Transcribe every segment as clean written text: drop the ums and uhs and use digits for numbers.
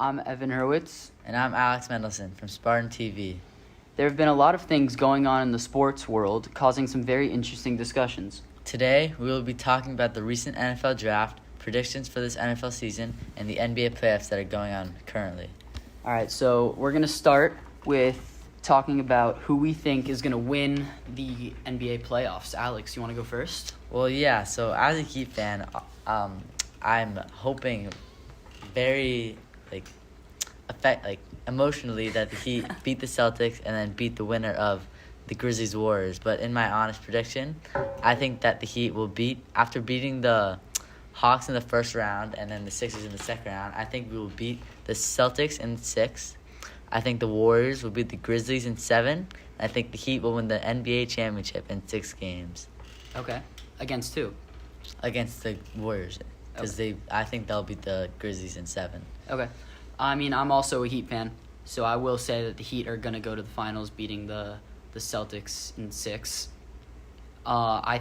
I'm Evan Hurwitz. And I'm Alex Mendelson from Spartan TV. There have been a lot of things going on in the sports world, causing some very interesting discussions. Today, we will be talking about the recent NFL draft, predictions for this NFL season, and the NBA playoffs that are going on currently. All right, so we're going to start with talking about who we think is going to win the NBA playoffs. Alex, you want to go first? Well, yeah, so as a Heat fan, I'm hoping very, emotionally that the Heat beat the Celtics and then beat the winner of the Grizzlies Warriors. But in my honest prediction, I think that the Heat will after beating the Hawks in the first round and then the Sixers in the second round, I think we will beat the Celtics in 6. I think the Warriors will beat the Grizzlies in 7. I think the Heat will win the NBA championship in 6 games. Okay. Against who? Against the Warriors. Because I think they'll beat the Grizzlies in 7. Okay. I mean, I'm also a Heat fan, so I will say that the Heat are going to go to the finals, beating the Celtics in 6. I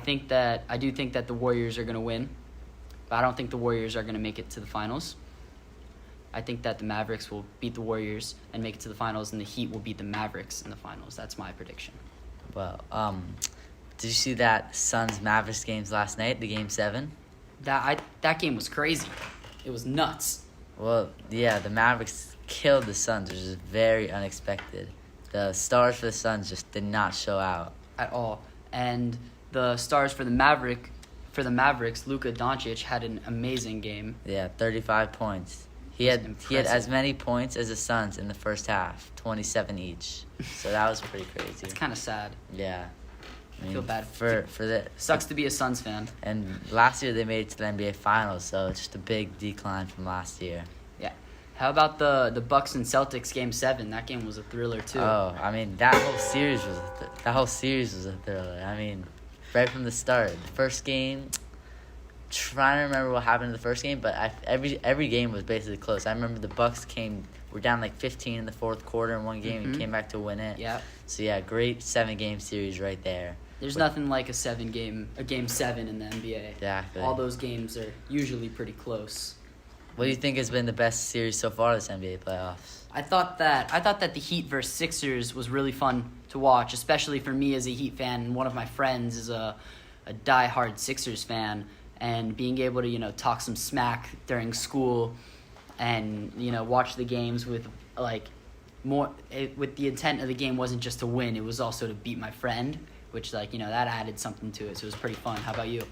do think that the Warriors are going to win, but I don't think the Warriors are going to make it to the finals. I think that the Mavericks will beat the Warriors and make it to the finals, and the Heat will beat the Mavericks in the finals. That's my prediction. Well, did you see that Suns-Mavericks games last night, the Game 7? That game was crazy. It was nuts. Well, yeah, the Mavericks killed the Suns, which is very unexpected. The stars for the Suns just did not show out at all. And the stars for the Mavericks, Luka Doncic had an amazing game. Yeah, 35 points. He had as many points as the Suns in the first half, 27 each. So that was pretty crazy. It's kind of sad. Yeah. I feel bad. For Sucks to be a Suns fan. And last year they made it to the NBA Finals, so it's just a big decline from last year. Yeah. How about the Bucks and Celtics Game 7? That game was a thriller too. Oh, I mean that whole series was a thriller. I mean, right from the start, the first game. Trying to remember what happened in the first game, but every game was basically close. I remember the Bucks were down like 15 in the fourth quarter in one game and came back to win it. Yeah. So yeah, great 7-game series right there. There's nothing like a Game 7 in the NBA. Exactly. All those games are usually pretty close. What do you think has been the best series so far this NBA playoffs? I thought that the Heat versus Sixers was really fun to watch, especially for me as a Heat fan, and one of my friends is a diehard Sixers fan. And being able to, talk some smack during school and, watch the games with, with the intent of the game wasn't just to win. It was also to beat my friend, which, that added something to it. So it was pretty fun. How about you?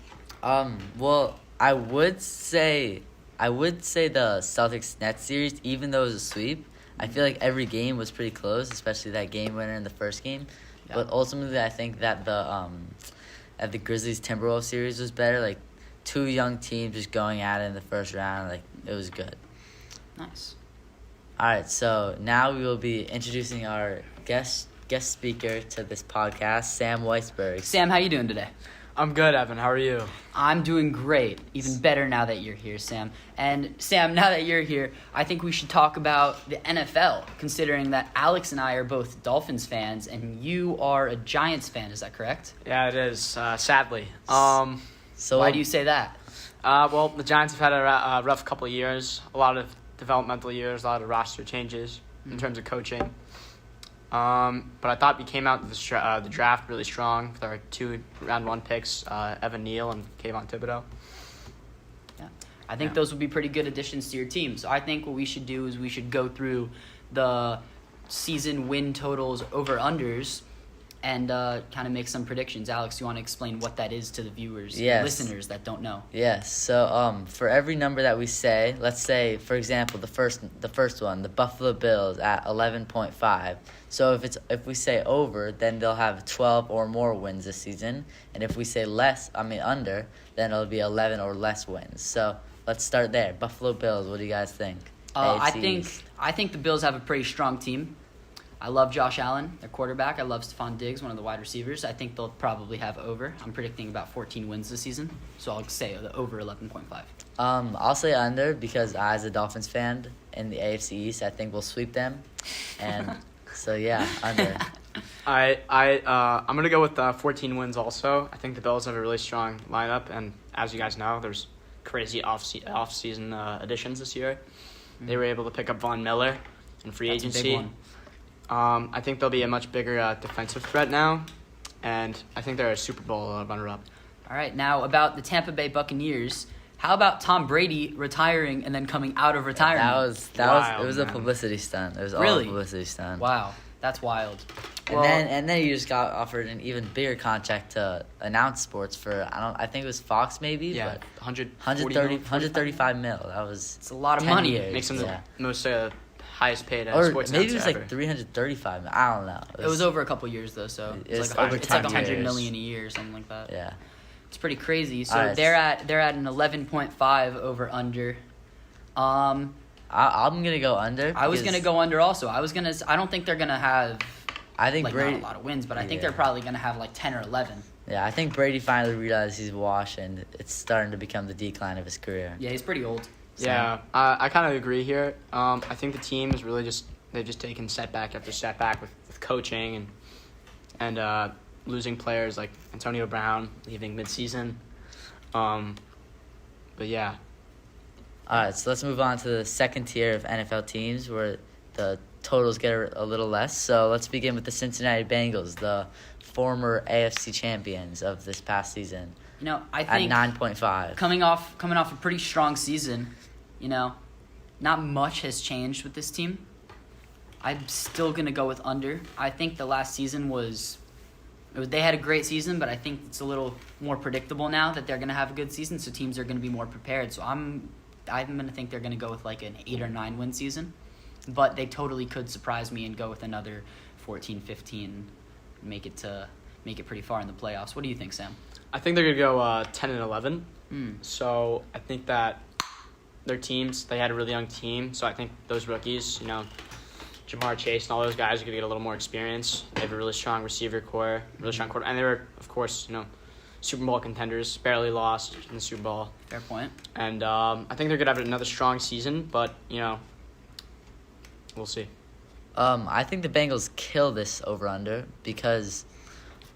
Well, I would say the Celtics-Nets series, even though it was a sweep, I feel like every game was pretty close, especially that game winner in the first game. Yeah. But ultimately, I think that the Grizzlies-Timberwolves series was better, 2 young teams just going at it in the first round. It was good. Nice. All right, so now we will be introducing our guest speaker to this podcast, Sam Weisberg. Sam, how you doing today? I'm good, Evan. How are you? I'm doing great. Even better now that you're here, Sam. And Sam, now that you're here, I think we should talk about the NFL, considering that Alex and I are both Dolphins fans, and you are a Giants fan. Is that correct? Yeah, it is, sadly. So why do you say that? Well, the Giants have had a rough couple of years, a lot of developmental years, a lot of roster changes in terms of coaching. But I thought we came out the draft really strong with our 2 round 1 picks, Evan Neal and Kayvon Thibodeau. Yeah, I think those would be pretty good additions to your team. So I think what we should do is we should go through the season win totals over-unders and kind of make some predictions. Alex, you want to explain what that is to the viewers, yes. Listeners that don't know? Yes. So for every number that we say, let's say, for example, the first one, the Buffalo Bills at 11.5. So if we say over, then they'll have 12 or more wins this season. And if we say under, then it'll be 11 or less wins. So let's start there. Buffalo Bills, what do you guys think? I think the Bills have a pretty strong team. I love Josh Allen, their quarterback. I love Stephon Diggs, one of the wide receivers. I think they'll probably have over. I'm predicting about 14 wins this season, so I'll say the over 11.5. I'll say under because as a Dolphins fan in the AFC East, I think we'll sweep them, and so yeah, under. I'm gonna go with 14 wins also. I think the Bills have a really strong lineup, and as you guys know, there's crazy off-season additions this year. They were able to pick up Von Miller in free That's a big agency. one. I think they'll be a much bigger defensive threat now, and I think they're a Super Bowl runner-up. All right, now about the Tampa Bay Buccaneers. How about Tom Brady retiring and then coming out of retirement? It was a man. publicity stunt. It was Really? all a publicity stunt. Wow, that's wild. And then you just got offered an even bigger contract to announce sports for I think it was Fox maybe, Yeah, but 135 mil. That was It's a lot of 10 money. years. Makes them yeah. the most highest paid Or sports maybe it announcer was like ever. 335 mil. I don't know. It was over a couple years though, so It was it's like over it's like 10 100 years. million a year or something like that. Yeah. It's pretty crazy. So Alright. they're at an 11.5 over under. I'm gonna go under. I was because gonna go under also. I don't think they're gonna have I think like Brady. not a lot of wins, but I think Yeah. they're probably gonna have like 10 or 11. Yeah, I think Brady finally realized he's washed, and it's starting to become the decline of his career. Yeah, he's pretty old. Yeah, I kind of agree here. I think the team is really they've just taken setback after setback with coaching and losing players like Antonio Brown leaving midseason. But yeah, All right, so let's move on to the second tier of NFL teams where the totals get a little less. So let's begin with the Cincinnati Bengals, the former AFC champions of this past season, You know, I at think 9.5. coming off a pretty strong season, you know, not much has changed with this team. I'm still gonna go with under. I think the last season they had a great season, but I think it's a little more predictable now that they're gonna have a good season, so teams are gonna be more prepared. So I'm gonna think they're gonna go with like an 8 or 9 win season, but they totally could surprise me and go with another 14, 15, make it pretty far in the playoffs. What do you think, Sam? I think they're gonna go 10 and 11. Mm. So I think that their teams, they had a really young team. So I think those rookies, Jamar Chase and all those guys are going to get a little more experience. They have a really strong receiver core, really strong quarterback. And they were, of course, Super Bowl contenders, barely lost in the Super Bowl. Fair point. And I think they're going to have another strong season, but, we'll see. I think the Bengals kill this over-under because,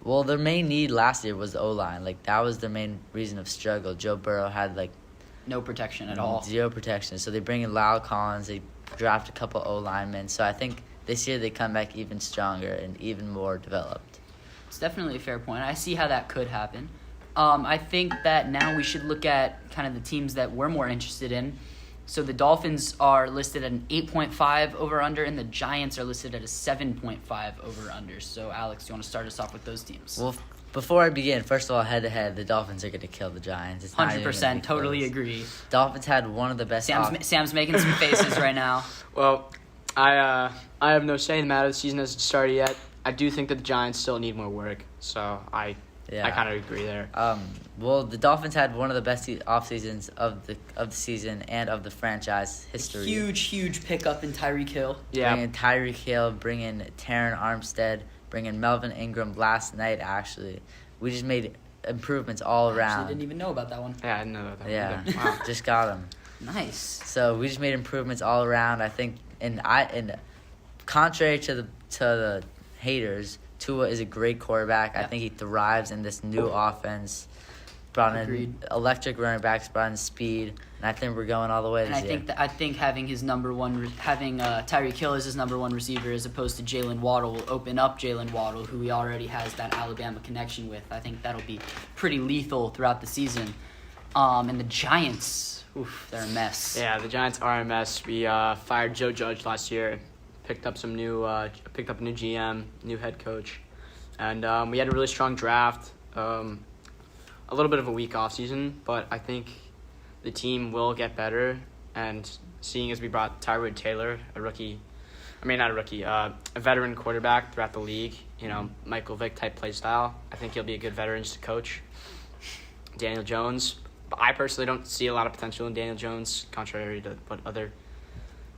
well, their main need last year was the O-line. Like, that was their main reason of struggle. Joe Burrow had, like, No protection at all. zero protection. So they bring in Lyle Collins. They draft a couple O-linemen. So I think this year they come back even stronger and even more developed. It's definitely a fair point. I see how that could happen. I think that now we should look at kind of the teams that we're more interested in. So the Dolphins are listed at an 8.5 over-under, and the Giants are listed at a 7.5 over-under. So, Alex, do you want to start us off with those teams? Well, before I begin, first of all, head-to-head, the Dolphins are going to kill the Giants. It's not even gonna 100%, be totally close. agree. Dolphins had one of the best Sam's making some faces right now. Well, I have no say in the matter. The season hasn't started yet. I do think that the Giants still need more work. So I kind of agree there. Well, the Dolphins had one of the best off seasons of the season and of the franchise history. Huge pickup in Tyreek Hill. Yeah. Bringing Tyreek Hill, bringing Taron Armstead, bringing Melvin Ingram last night. Actually, we just made improvements all I around. actually didn't even know about that one. Yeah, I didn't know that. Yeah, either. Wow. just got him. Nice. So we just made improvements all around. I think, and contrary to the haters, Tua is a great quarterback. Yeah. I think he thrives in this new offense. Brought Agreed. in electric running backs, brought in speed, and I think we're going all the way And this I year. think having Tyreek Hill as his number one receiver as opposed to Jalen Waddle will open up Jalen Waddle, who he already has that Alabama connection with. I think that'll be pretty lethal throughout the season. And the Giants, they're a mess. Yeah, the Giants are a mess. We fired Joe Judge last year, picked up a new GM, new head coach, and we had a really strong draft. A little bit of a weak offseason, but I think the team will get better. And seeing as we brought Tyrod Taylor, a veteran quarterback throughout the league, Michael Vick type play style, I think he'll be a good veteran to coach. Daniel Jones, I personally don't see a lot of potential in Daniel Jones, contrary to what other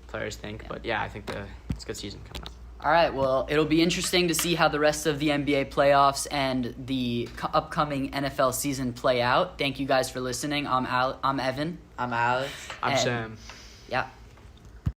players think. But yeah, I think it's a good season coming up. All right, well, it'll be interesting to see how the rest of the NBA playoffs and the upcoming NFL season play out. Thank you guys for listening. I'm Evan. I'm Alex. I'm And- Sam. Yeah.